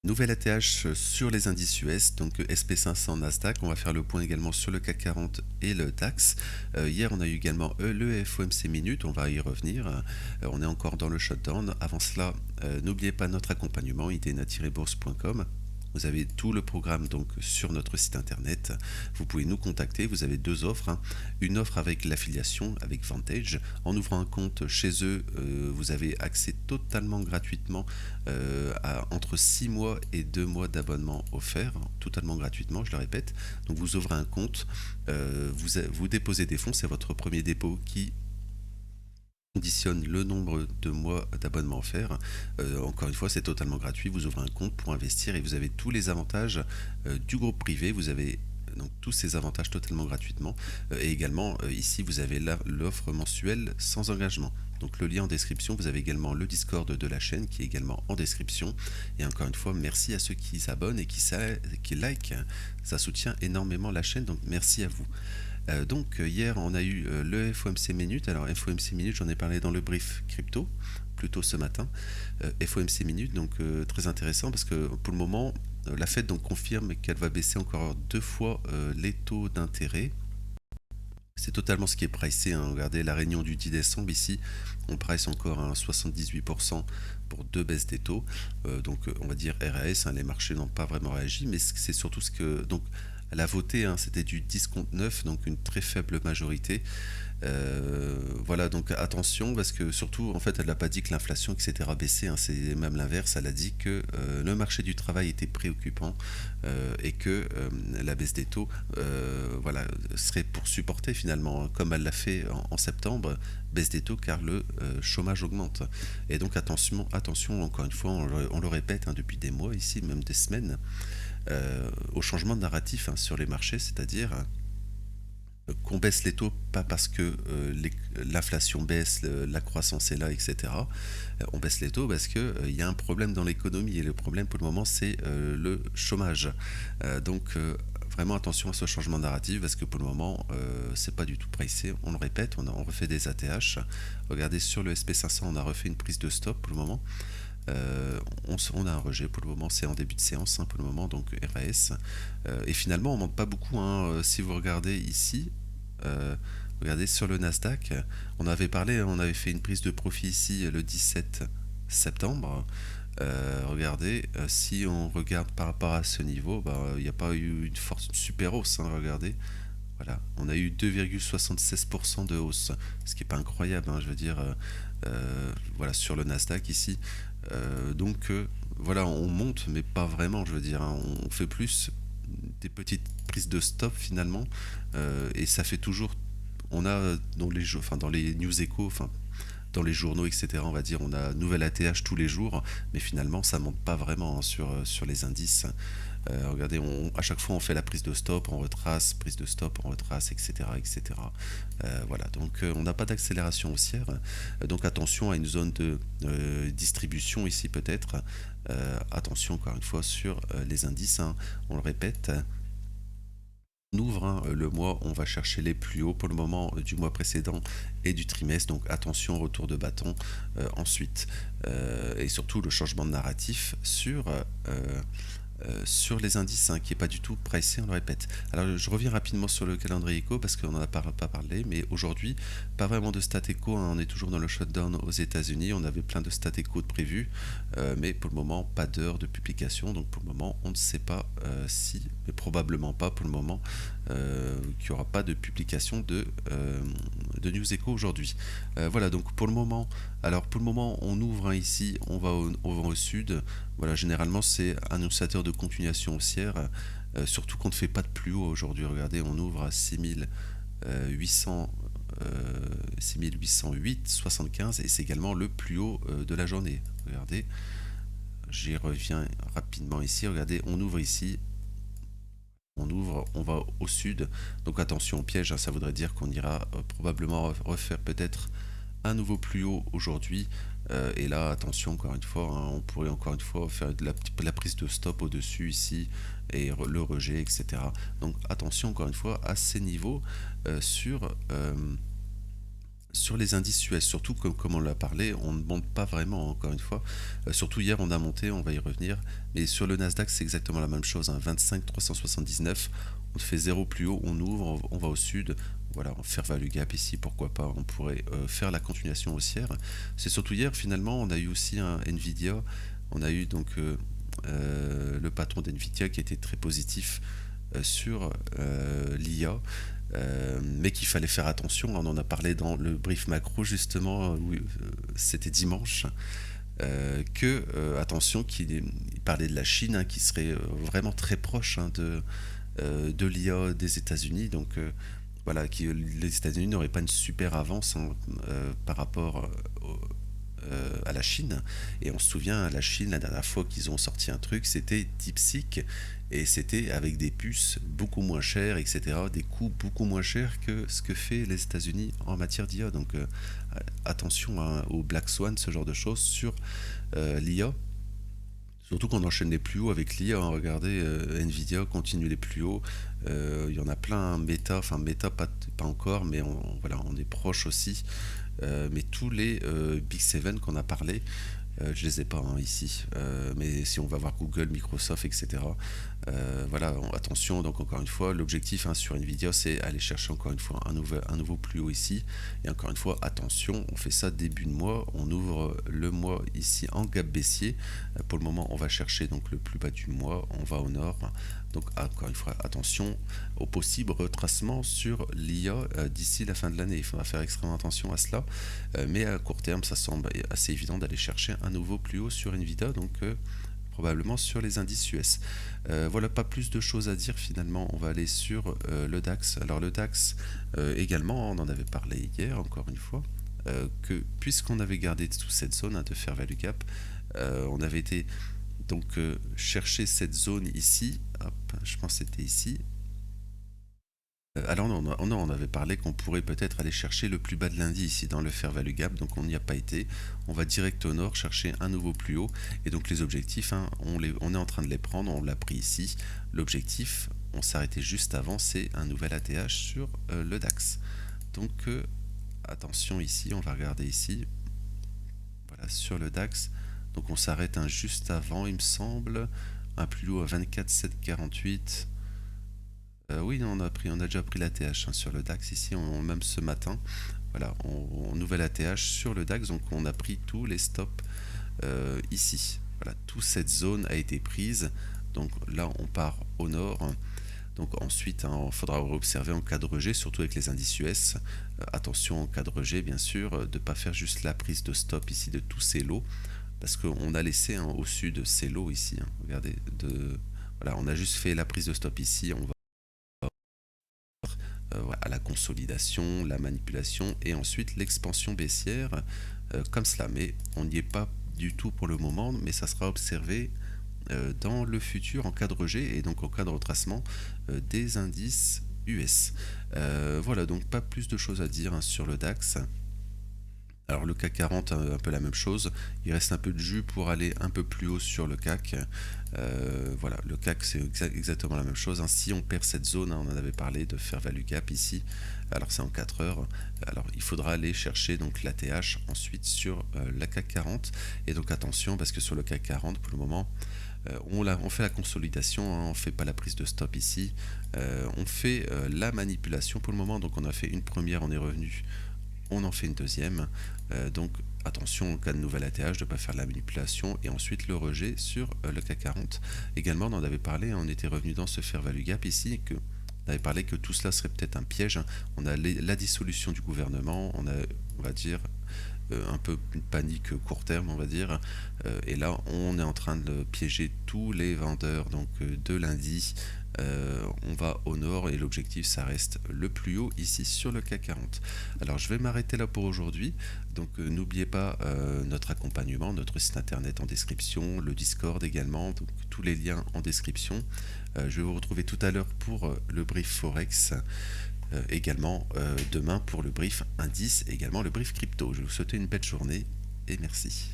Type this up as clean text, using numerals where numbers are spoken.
Nouvel ATH sur les indices US, donc SP500 Nasdaq. On va faire le point également sur le CAC 40 et le DAX. Hier, on a eu également le FOMC Minute, on va y revenir. On est encore dans le shutdown. Avant cela, n'oubliez pas notre accompagnement, itena-bourse.com. Vous avez tout le programme donc sur notre site internet. Vous pouvez nous contacter. Vous avez deux offres, hein. Une offre avec l'affiliation, avec Vantage. En ouvrant un compte chez eux, vous avez accès totalement gratuitement à entre 6 mois et 2 mois d'abonnement offert, totalement gratuitement, je le répète. Donc vous ouvrez un compte, vous déposez des fonds, c'est votre premier dépôt qui conditionne le nombre de mois d'abonnement offert. Encore une fois, c'est totalement gratuit. Vous ouvrez un compte pour investir et vous avez tous les avantages du groupe privé. Vous avez donc tous ces avantages totalement gratuitement. Et également, ici, vous avez l'offre mensuelle sans engagement. Donc le lien en description, vous avez également le Discord de la chaîne qui est également en description. Et encore une fois, merci à ceux qui s'abonnent et qui like. Ça soutient énormément la chaîne, donc merci à vous. Donc hier on a eu le FOMC Minute. Alors FOMC Minute, j'en ai parlé dans le brief crypto plus tôt ce matin. FOMC Minute, donc très intéressant parce que pour le moment la Fed donc confirme qu'elle va baisser encore 2 fois les taux d'intérêt. C'est totalement ce qui est pricé, hein. Regardez la réunion du 10 décembre ici, on price encore à 78% pour deux baisses des taux. Donc on va dire RAS, hein, les marchés n'ont pas vraiment réagi, mais c'est surtout ce que donc elle a voté, hein, c'était du 10 contre 9, donc une très faible majorité. Voilà, donc attention, parce que surtout, en fait, elle n'a pas dit que l'inflation etc. baissait, hein, c'est même l'inverse, elle a dit que le marché du travail était préoccupant et que la baisse des taux voilà, serait pour supporter finalement, comme elle l'a fait en septembre, baisse des taux car le chômage augmente. Et donc attention, attention, encore une fois, on le répète, hein, depuis des mois ici, même des semaines, au changement de narratif, hein, sur les marchés, c'est-à-dire qu'on baisse les taux pas parce que l'inflation baisse, la croissance est là, etc. On baisse les taux parce qu'il y a un problème dans l'économie et le problème pour le moment c'est le chômage. Donc vraiment attention à ce changement de narratif parce que pour le moment c'est pas du tout pricé. On le répète, on refait des ATH. Regardez sur le SP500, on a refait une prise de stop pour le moment. On a un rejet pour le moment, c'est en début de séance, hein, pour le moment, donc RAS. Et finalement, on ne monte pas beaucoup, hein. Si vous regardez ici, regardez sur le Nasdaq, on avait parlé, on avait fait une prise de profit ici le 17 septembre. Regardez, si on regarde par rapport à ce niveau, il n'y a pas eu une force super hausse, hein, regardez. Voilà, on a eu 2,76% de hausse, ce qui n'est pas incroyable, hein, je veux dire, voilà, sur le Nasdaq ici. Donc voilà, on monte, mais pas vraiment, je veux dire, hein. On fait plus des petites prises de stop finalement, et ça fait toujours. On a dans les news échos, enfin dans les journaux, etc. On va dire, on a nouvelle ATH tous les jours, mais finalement ça monte pas vraiment, hein, sur les indices. Regardez, à chaque fois on fait la prise de stop, on retrace, prise de stop, on retrace, etc. etc. Voilà, donc on n'a pas d'accélération haussière, donc attention à une zone de distribution ici peut-être. Attention encore une fois sur les indices, hein, on le répète. On ouvre, hein, le mois, on va chercher les plus hauts pour le moment du mois précédent et du trimestre, donc attention, retour de bâton ensuite. Et surtout le changement de narratif sur les indices, hein, qui n'est pas du tout pricé, on le répète. Alors je reviens rapidement sur le calendrier éco parce qu'on n'en a pas parlé, mais aujourd'hui, pas vraiment de stat éco, hein, on est toujours dans le shutdown aux États-Unis, on avait plein de stat éco de prévus, mais pour le moment, pas d'heure de publication, donc pour le moment, on ne sait pas si, mais probablement pas pour le moment, qu'il n'y aura pas de publication de news éco aujourd'hui. Voilà, donc pour le moment, on ouvre, hein, ici, on va au sud. Voilà, généralement c'est annonciateur de continuation haussière, surtout qu'on ne fait pas de plus haut aujourd'hui. Regardez, on ouvre à 6800, 6808,75 et c'est également le plus haut de la journée. Regardez, j'y reviens rapidement ici. Regardez, on ouvre ici, on va au sud. Donc attention au piège, hein, ça voudrait dire qu'on ira probablement refaire peut-être un nouveau plus haut aujourd'hui. Et là, attention, encore une fois, hein, on pourrait encore une fois faire de la prise de stop au-dessus ici et le rejet, etc. Donc attention encore une fois à ces niveaux sur Sur les indices US, surtout comme on l'a parlé, on ne monte pas vraiment, encore une fois. Surtout hier, on a monté, on va y revenir. Mais sur le Nasdaq, c'est exactement la même chose, hein, 25 379. On fait zéro plus haut, on ouvre, on va au sud. Voilà, fair value gap ici, pourquoi pas. On pourrait faire la continuation haussière. C'est surtout hier, finalement, on a eu aussi un Nvidia. On a eu donc le patron d'Nvidia qui était très positif sur l'IA, mais qu'il fallait faire attention. On en a parlé dans le brief macro justement, où c'était dimanche, que attention, il parlait de la Chine, hein, qui serait vraiment très proche, hein, de l'IA des États-Unis. Donc voilà, les États-Unis n'auraient pas une super avance, hein, par rapport à la Chine. Et on se souvient, la Chine, la dernière fois qu'ils ont sorti un truc, c'était DeepSeek, et c'était avec des puces beaucoup moins chères, etc., des coûts beaucoup moins chers que ce que fait les États-Unis en matière d'IA. Donc attention, hein, au Black Swan, ce genre de choses sur l'IA. Surtout qu'on enchaîne les plus hauts avec l'IA, hein. Regardez, Nvidia continue les plus hauts. Il y en a plein, Meta, enfin Meta pas encore, mais voilà, on est proche aussi. Mais tous les Big Seven qu'on a parlé, je les ai pas, hein, ici. Mais si on va voir Google, Microsoft, etc. Voilà, attention, donc encore une fois, l'objectif, hein, sur Nvidia, c'est aller chercher encore une fois un nouveau plus haut ici. Et encore une fois, attention, on fait ça début de mois, on ouvre le mois ici en gap baissier. Pour le moment, on va chercher donc le plus bas du mois, on va au nord. Donc encore une fois, attention au possible retracement sur l'IA d'ici la fin de l'année. Il faudra faire extrêmement attention à cela. Mais à court terme, ça semble assez évident d'aller chercher un nouveau plus haut sur Nvidia, donc probablement sur les indices US. Voilà, pas plus de choses à dire finalement. On va aller sur le DAX. Alors le DAX également, on en avait parlé hier, encore une fois, que puisqu'on avait gardé toute cette zone, hein, de fair value gap, on avait été donc chercher cette zone ici. Hop, je pense que c'était ici. Alors on avait parlé qu'on pourrait peut-être aller chercher le plus bas de lundi ici dans le fair value gap, donc on n'y a pas été. On va direct au nord chercher un nouveau plus haut, et donc les objectifs, hein, on est en train de les prendre, on l'a pris ici. L'objectif, on s'est arrêté juste avant, c'est un nouvel ATH sur le DAX. Donc attention ici, on va regarder ici, voilà, sur le DAX. Donc on s'arrête, hein, juste avant, il me semble, un plus haut à 24 748. Oui, on a déjà pris l'ATH, hein, sur le DAX ici, même ce matin. Voilà, on nouvelle ATH sur le DAX, donc on a pris tous les stops ici. Voilà, toute cette zone a été prise. Donc là, on part au nord. Donc ensuite, hein, il faudra observer en cas de rejet, surtout avec les indices US. Attention en cas de rejet, bien sûr, de ne pas faire juste la prise de stop ici de tous ces lots, parce qu'on a laissé, hein, au-dessus de ces lots ici, hein. Regardez, voilà, on a juste fait la prise de stop ici. On va à la consolidation, la manipulation et ensuite l'expansion baissière, comme cela. Mais on n'y est pas du tout pour le moment, mais ça sera observé dans le futur en cas de rejet et donc en cas de retracement des indices US. Voilà, donc pas plus de choses à dire, hein, sur le DAX. Alors le CAC 40, un peu la même chose, il reste un peu de jus pour aller un peu plus haut sur le CAC. Voilà, le CAC c'est exactement la même chose, hein. Si on perd cette zone, hein, on en avait parlé de fair value gap ici, alors c'est en 4 heures, alors il faudra aller chercher donc l'ATH ensuite sur la CAC 40, et donc attention parce que sur le CAC 40 pour le moment, on fait la consolidation, hein, on ne fait pas la prise de stop ici, on fait la manipulation pour le moment, donc on a fait une première, on est revenu, on en fait une deuxième, donc attention en cas de nouvelle ATH de ne pas faire la manipulation, et ensuite le rejet sur le CAC 40. Également, on en avait parlé, on était revenu dans ce fair value gap ici, que on avait parlé que tout cela serait peut-être un piège, hein. On a la dissolution du gouvernement, on va dire un peu une panique court terme, on va dire, et là on est en train de piéger tous les vendeurs, donc de lundi. On va au nord et l'objectif ça reste le plus haut ici sur le CAC 40. Alors je vais m'arrêter là pour aujourd'hui, donc n'oubliez pas notre accompagnement, notre site internet en description, le Discord également, donc tous les liens en description. Je vais vous retrouver tout à l'heure pour le brief Forex, également demain pour le brief indice, également le brief crypto. Je vais vous souhaiter une belle journée et merci.